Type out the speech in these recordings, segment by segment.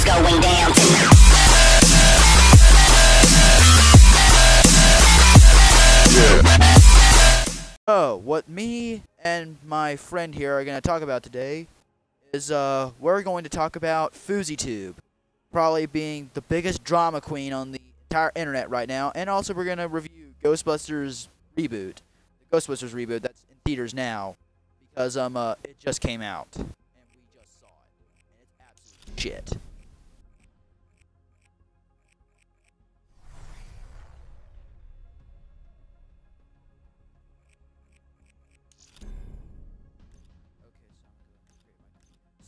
It's going down tonight. So, what me and my friend here are going to talk about today is, we're going to talk about FouseyTube, probably being the biggest drama queen on the entire internet right now, and also we're going to review Ghostbusters reboot, the Ghostbusters reboot that's in theaters now, because, it just came out, and we just saw it, and it's absolute shit.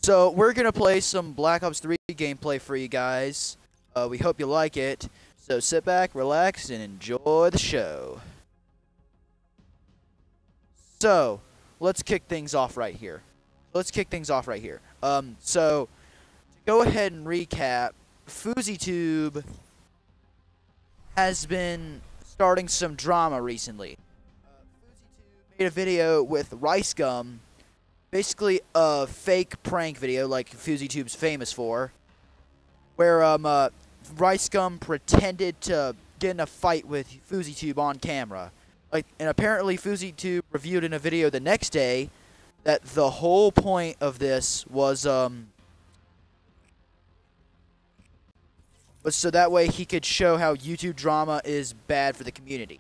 So, we're going to play some Black Ops 3 gameplay for you guys. We hope you like it. So, sit back, relax, and enjoy the show. So, let's kick things off right here. So, to go ahead and recap, FouseyTube has been starting some drama recently. FouseyTube made a video with Rice Gum, basically a fake prank video like FouseyTube's famous for, where Rice Gum pretended to get in a fight with FouseyTube on camera. And apparently FouseyTube reviewed in a video the next day that the whole point of this was so that way he could show how YouTube drama is bad for the community,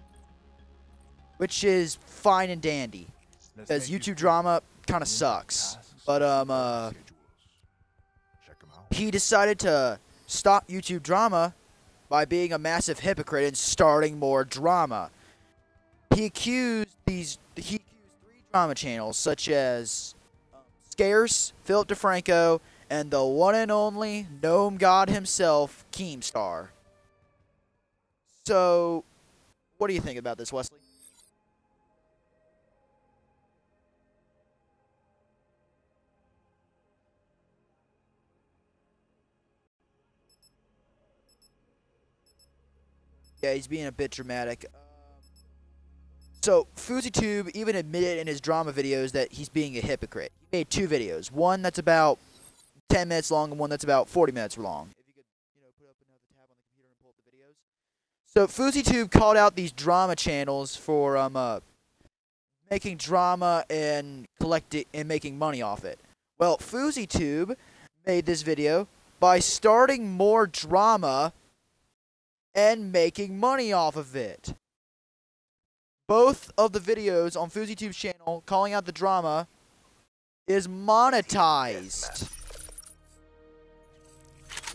which is fine and dandy, because YouTube drama kind of sucks. But he decided to stop YouTube drama by being a massive hypocrite and starting more drama. He accused three drama channels such as Scarce, Philip DeFranco, and the one and only Gnome God himself, Keemstar. So, what do you think about this, Wesley? Yeah, he's being a bit dramatic. So, FouseyTube even admitted in his drama videos that he's being a hypocrite. He made two videos. One that's about 10 minutes long and one that's about 40 minutes long. If you could, put up another tab on the computer and pull up the videos. So, FouseyTube called out these drama channels for making drama and making money off it. Well, FouseyTube made this video by starting more drama and making money off of it. Both of the videos on FouseyTube's channel calling out the drama is monetized.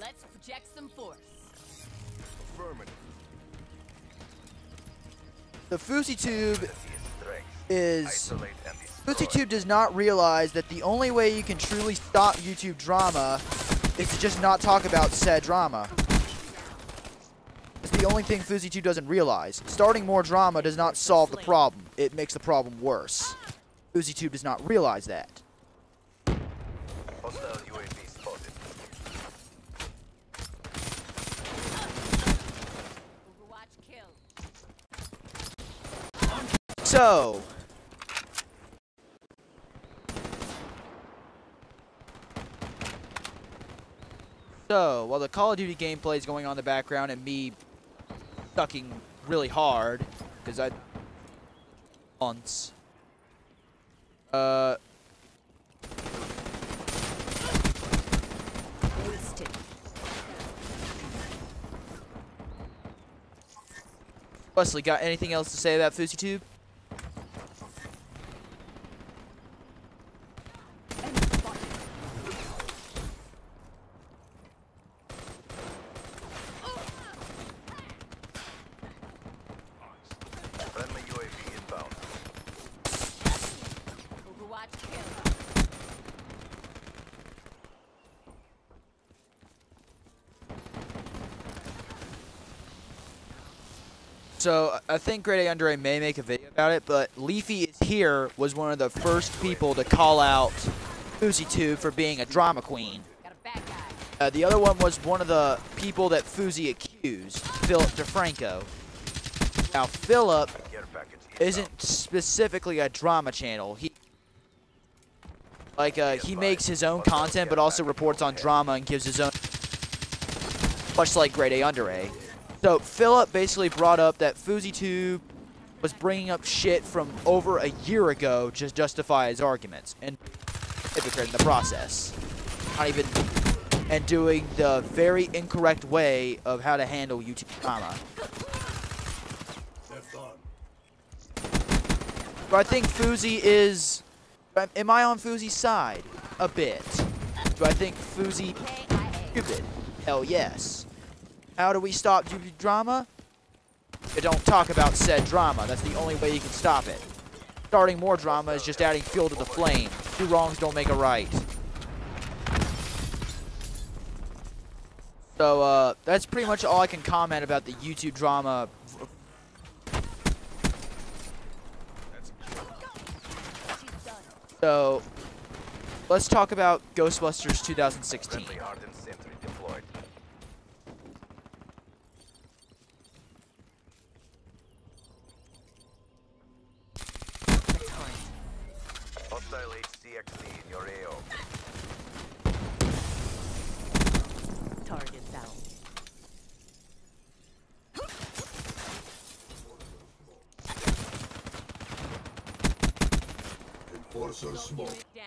Let's project some force. The FouseyTube does not realize that the only way you can truly stop YouTube drama is to just not talk about said drama. It's the only thing FouseyTube doesn't realize. Starting more drama does not solve the problem. It makes the problem worse. FouseyTube does not realize that. Hostile UAV spotted. So, while the Call of Duty gameplay is going on in the background and me sucking really hard, because I once, Wesley, got anything else to say about FouseyTube? Friendly UAV inbound. So, I think Grade A Under A may make a video about it, but Leafy is Here was one of the first people to call out FouseyTube for being a drama queen. The other one was one of the people that Fousey accused, Philip DeFranco. Now, Philip isn't specifically a drama channel. He makes his own content, but also reports on drama and gives his own much like grade A under A. So Philip basically brought up that FouseyTube was bringing up shit from over a year ago just to justify his arguments, and hypocrite in the process. Not even, and doing the very incorrect way of how to handle YouTube drama. So I think Fousey is. Am I on Fousey's side? A bit. Do I think Fousey stupid? Hell yes. How do we stop YouTube drama? You don't talk about said drama. That's the only way you can stop it. Starting more drama is just adding fuel to the flame. Two wrongs don't make a right. So, that's pretty much all I can comment about the YouTube drama. So, let's talk about Ghostbusters 2016. Hostile HCXD in your AO. Target down. Enforcer smoke. Down.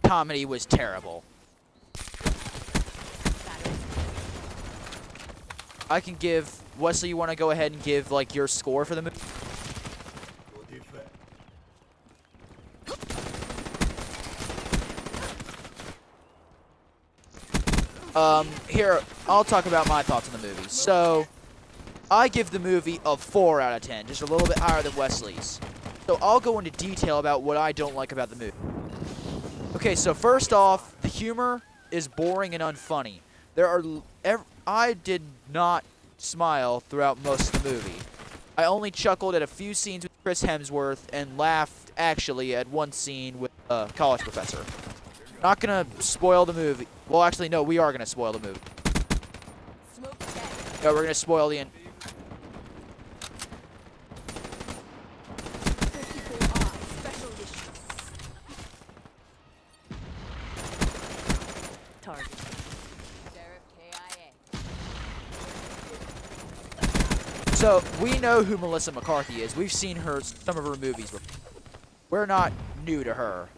Comedy was terrible. I can give Wesley. You want to go ahead and give like your score for the movie? Here, I'll talk about my thoughts on the movie. So, I give the movie a 4 out of 10, just a little bit higher than Wesley's. So, I'll go into detail about what I don't like about the movie. Okay, so first off, the humor is boring and unfunny. I did not smile throughout most of the movie. I only chuckled at a few scenes with Chris Hemsworth and laughed, actually, at one scene with a college professor. Not gonna spoil the movie. Well, actually, no, we are gonna spoil the movie. No, we're gonna spoil the end. Target. So, we know who Melissa McCarthy is. We've seen her, some of her movies before. We're not new to her.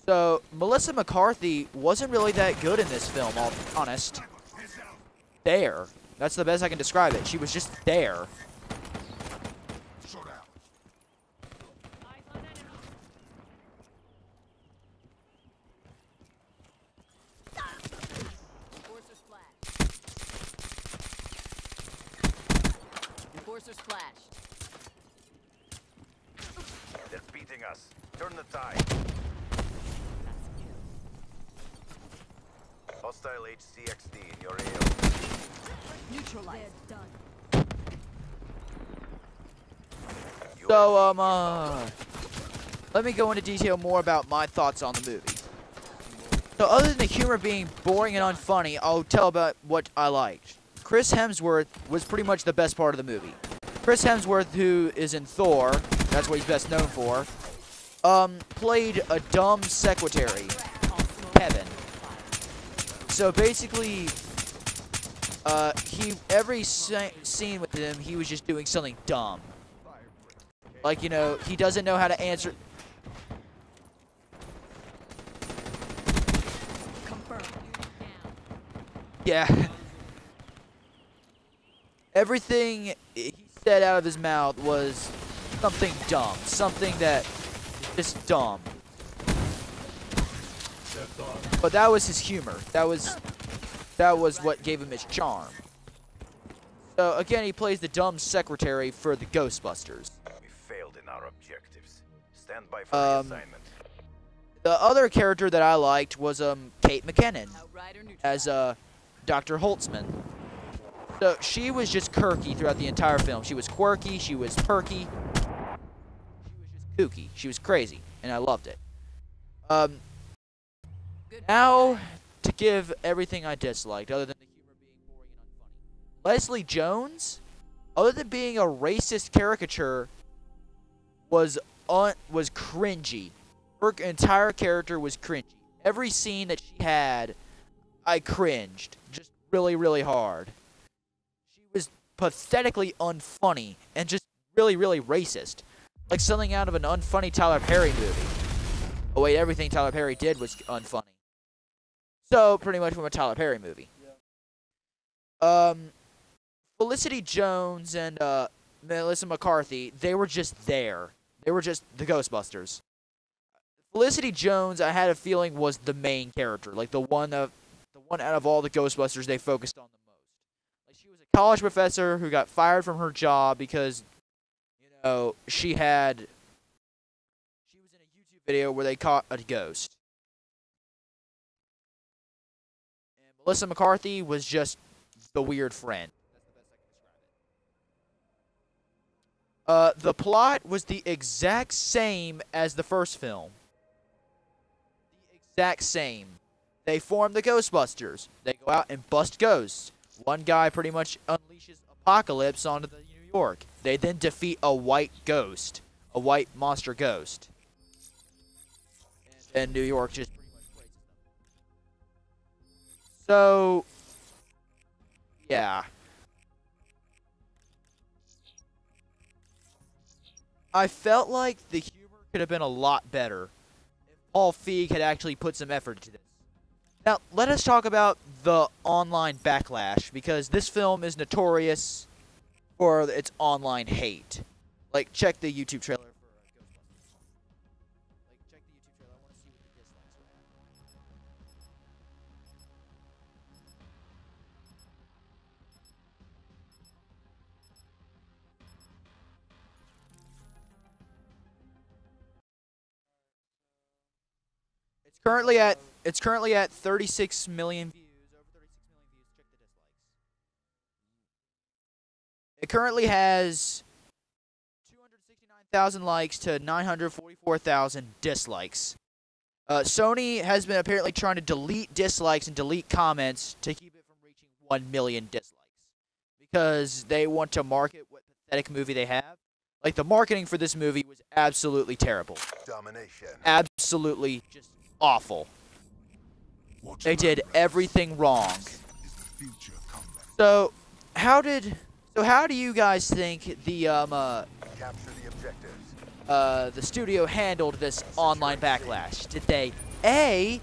So, Melissa McCarthy wasn't really that good in this film, I'll be honest. There. That's the best I can describe it. She was just there. Enforcer splash. They're beating us. Turn the tide. Hostile HCXD in your AO. Neutralize. So, let me go into detail more about my thoughts on the movie. So, other than the humor being boring and unfunny, I'll tell about what I liked. Chris Hemsworth was pretty much the best part of the movie. Chris Hemsworth, who is in Thor, that's what he's best known for, played a dumb secretary, Kevin. So basically, every scene with him, he was just doing something dumb. Like, you know, he doesn't know how to answer. Yeah. Everything he said out of his mouth was something dumb. Something that is just dumb. But that was his humor. That was what gave him his charm. So again, he plays the dumb secretary for the Ghostbusters. We failed in our objectives. Stand by for the assignment. The other character that I liked was Kate McKinnon as Dr. Holtzman. So she was just quirky throughout the entire film. She was quirky, she was perky, she was just kooky. She was crazy, and I loved it. Now, to give everything I disliked, other than the humor being boring and unfunny. Leslie Jones, other than being a racist caricature, was was cringy. Her entire character was cringy. Every scene that she had, I cringed. Just really, really hard. She was pathetically unfunny and just really, really racist. Like something out of an unfunny Tyler Perry movie. Oh wait, everything Tyler Perry did was unfunny. So, pretty much from a Tyler Perry movie. Yeah. Felicity Jones and Melissa McCarthy, they were just there. They were just the Ghostbusters. Felicity Jones, I had a feeling, was the main character, like the one out of all the Ghostbusters they focused on the most. Like she was a college professor who got fired from her job because, you know, she was in a YouTube video where they caught a ghost. And Melissa McCarthy was just the weird friend. That's the best I can describe it. The plot was the exact same as the first film. Exact same. They form the Ghostbusters. They go out and bust ghosts. One guy pretty much unleashes apocalypse onto the New York. They then defeat a white ghost, a white monster ghost, and New York just pretty much places them. So, yeah. I felt like the humor could have been a lot better. Paul Feig had actually put some effort into this. Now, let us talk about the online backlash, because this film is notorious for its online hate. Like, check the YouTube trailer for Ghostbusters. Like, check the YouTube trailer. I want to see what the dislikes were at. It's currently at 36 million views. Over 36 million views. Check the dislikes. It currently has 269,000 likes to 944,000 dislikes. Sony has been apparently trying to delete dislikes and delete comments to keep it from reaching 1 million dislikes, because they want to market what pathetic movie they have. Like, the marketing for this movie was absolutely terrible. Domination. Absolutely just awful. They did everything wrong. So how do you guys think the Capture the objectives. the studio handled this online backlash? Did they A,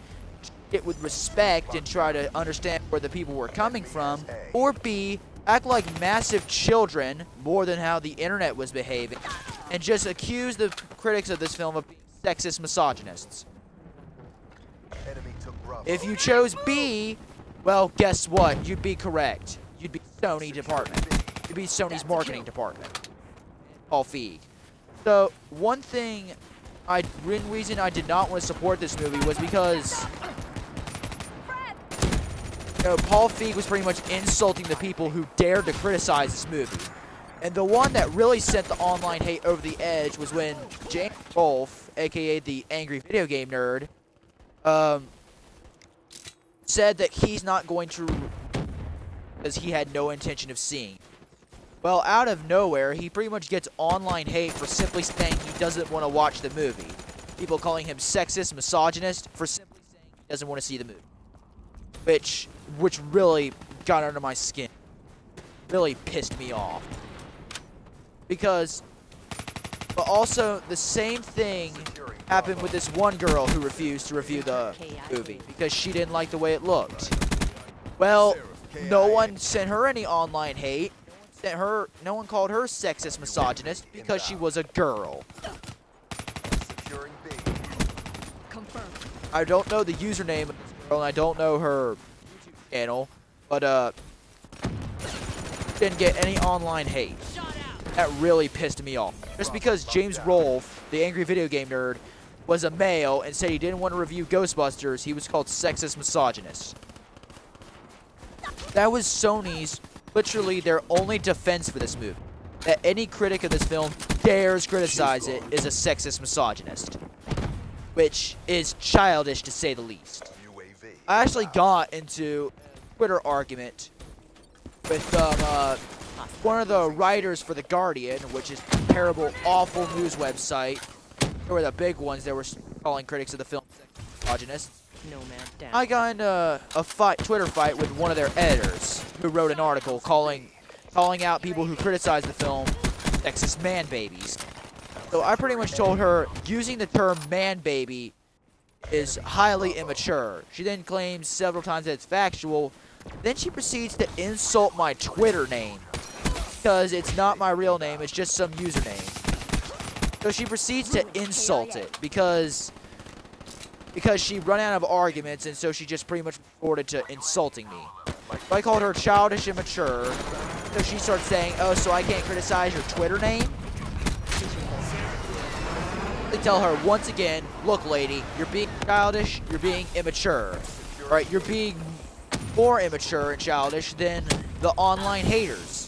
get with respect and try to understand where the people were coming from, or B, act like massive children more than how the internet was behaving, and just accuse the critics of this film of being sexist misogynists? Enemy took Bravo. If you chose B, well, guess what? You'd be correct. You'd be Sony department. You'd be Sony's marketing department. Paul Feig. So, one reason I did not want to support this movie was because, you know, Paul Feig was pretty much insulting the people who dared to criticize this movie. And the one that really sent the online hate over the edge was when James Rolfe, aka the Angry Video Game Nerd, said that he's not going to, because he had no intention of seeing. Well, out of nowhere, he pretty much gets online hate for simply saying he doesn't want to watch the movie. People calling him sexist, misogynist for simply saying he doesn't want to see the movie. Which really got under my skin. Really pissed me off. Because, but also the same thing happened with this one girl who refused to review the movie because she didn't like the way it looked. Well, no one sent her any online hate. No one called her sexist, misogynist because she was a girl. Securing B. Confirmed. I don't know the username of this girl, and I don't know her YouTube channel, but didn't get any online hate. That really pissed me off. Just because James Rolfe, the Angry Video Game Nerd, was a male and said he didn't want to review Ghostbusters, he was called sexist, misogynist. That was Sony's, literally their only defense for this movie. That any critic of this film dares criticize it is a sexist, misogynist. Which is childish to say the least. UAV. I actually got into a Twitter argument with one of the writers for The Guardian, which is a terrible, awful news website. They were the big ones that were calling critics of the film misogynist. No man down. I got in a Twitter fight with one of their editors who wrote an article calling out people who criticize the film sexist man babies. So I pretty much told her using the term man baby is highly immature. She then claims several times that it's factual. Then she proceeds to insult my Twitter name because it's not my real name, it's just some username. So she proceeds to insult it because she run out of arguments, and so she just pretty much resorted to insulting me. So I called her childish and mature. So she starts saying, "Oh, so I can't criticize your Twitter name?" I tell her once again, "Look, lady, you're being childish, you're being immature. Right? You're being more immature and childish than the online haters."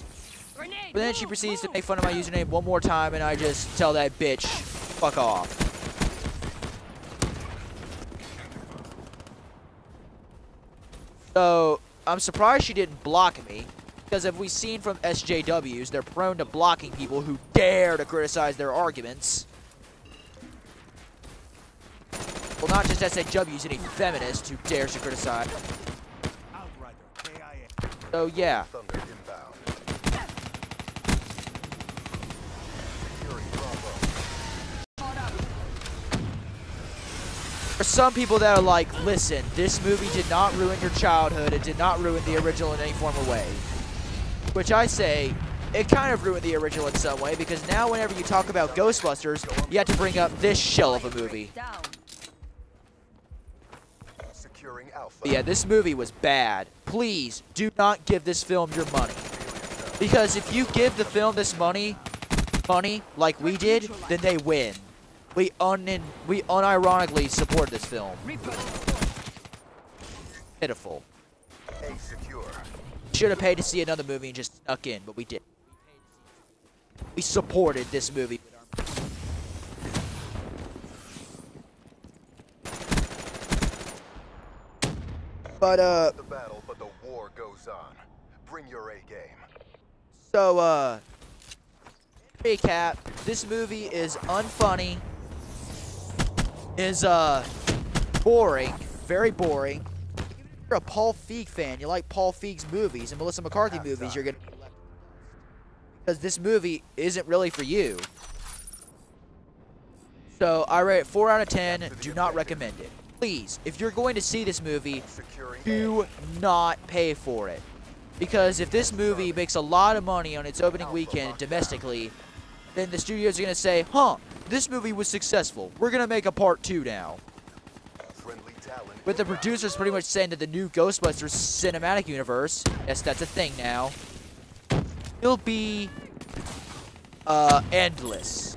But then she proceeds to make fun of my username one more time, and I just tell that bitch, "Fuck off." So, I'm surprised she didn't block me, because if we've seen from SJWs, they're prone to blocking people who dare to criticize their arguments. Well, not just SJWs, any feminist who dares to criticize. So, yeah. For some people that are like, listen, this movie did not ruin your childhood, it did not ruin the original in any form or way. Which I say, it kind of ruined the original in some way, because now whenever you talk about Ghostbusters, you have to bring up this shell of a movie. But yeah, this movie was bad. Please, do not give this film your money. Because if you give the film this money like we did, then they win. We unironically support this film. Pitiful. Should have paid to see another movie and just snuck in, but we did. We supported this movie. But the battle, but the war goes on. Bring your A game. So recap, this movie is unfunny. Is boring, very boring. If you're a Paul Feig fan, you like Paul Feig's movies and Melissa McCarthy movies, you're gonna, because this movie isn't really for you. So I rate it 4 out of 10. Do not recommend it. Please, if you're going to see this movie, do not pay for it. Because if this movie makes a lot of money on its opening weekend domestically, then the studios are going to say, huh, this movie was successful. We're going to make a part 2 now. With the producers pretty much saying that the new Ghostbusters cinematic universe, yes, that's a thing now, will be endless.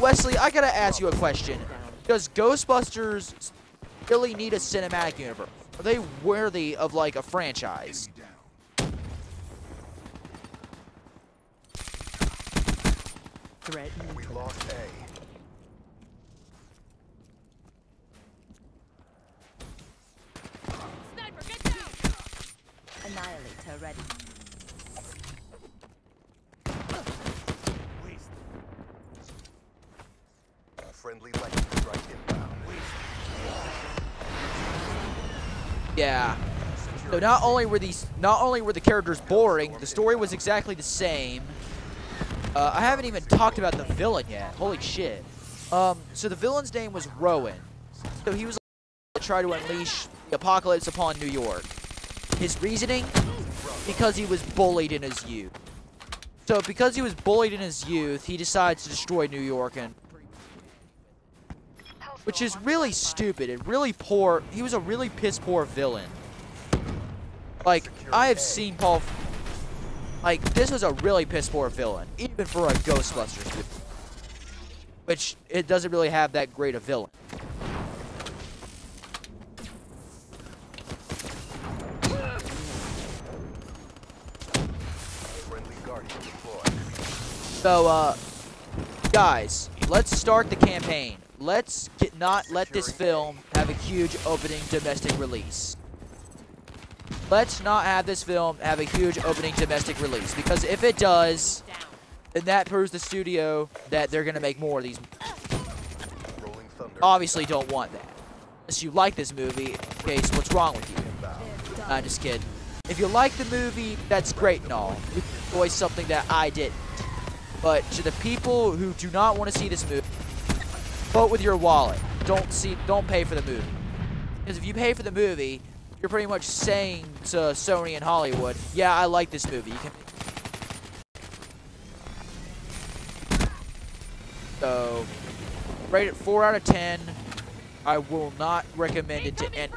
Wesley, I got to ask you a question. Does Ghostbusters really need a cinematic universe? Are they worthy of, like, a franchise? We lost A. Sniper, get down! Annihilator ready. Friendly lightning strike inbound. Yeah. So not only were the characters boring, the story was exactly the same. I haven't even talked about the villain yet. Holy shit. So the villain's name was Rowan. So he was to try to unleash the apocalypse upon New York. His reasoning? Because he was bullied in his youth. So because he was bullied in his youth, he decides to destroy New York, and which is really stupid and really poor. He was a really piss poor villain. Like, I have seen Paul. Like, this was a really piss poor villain, even for a Ghostbusters movie. Which, it doesn't really have that great a villain. So, guys, let's start the campaign. Let's not let this film have a huge opening domestic release. Let's not have this film have a huge opening domestic release, because if it does, then that proves the studio that they're gonna make more of these. Rolling thunder. Obviously, don't want that. Unless you like this movie, okay, so what's wrong with you? Inbound. I'm just kidding. If you like the movie, that's great and all. You enjoy something that I didn't. But to the people who do not want to see this movie, vote with your wallet. Don't pay for the movie. Because if you pay for the movie, you're pretty much saying to Sony and Hollywood, yeah, I like this movie. You can. So, rate it 4 out of 10. I will not recommend it to any.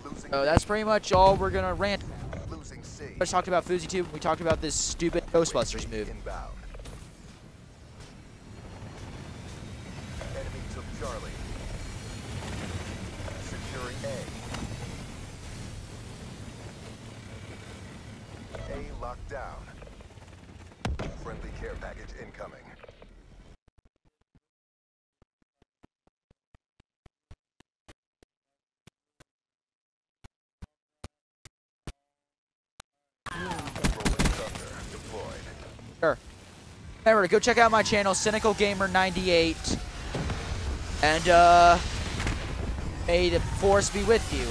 Losing So that's pretty much all we're gonna rant. losing C. We talked about FouseyTube. We talked about this stupid Ghostbusters movie. Inbound. Enemy took Charlie. Securing A. A locked down. Friendly care package incoming. Rolling thunder deployed. Sure. Remember to go check out my channel, Cynical Gamer 98, and may the force be with you.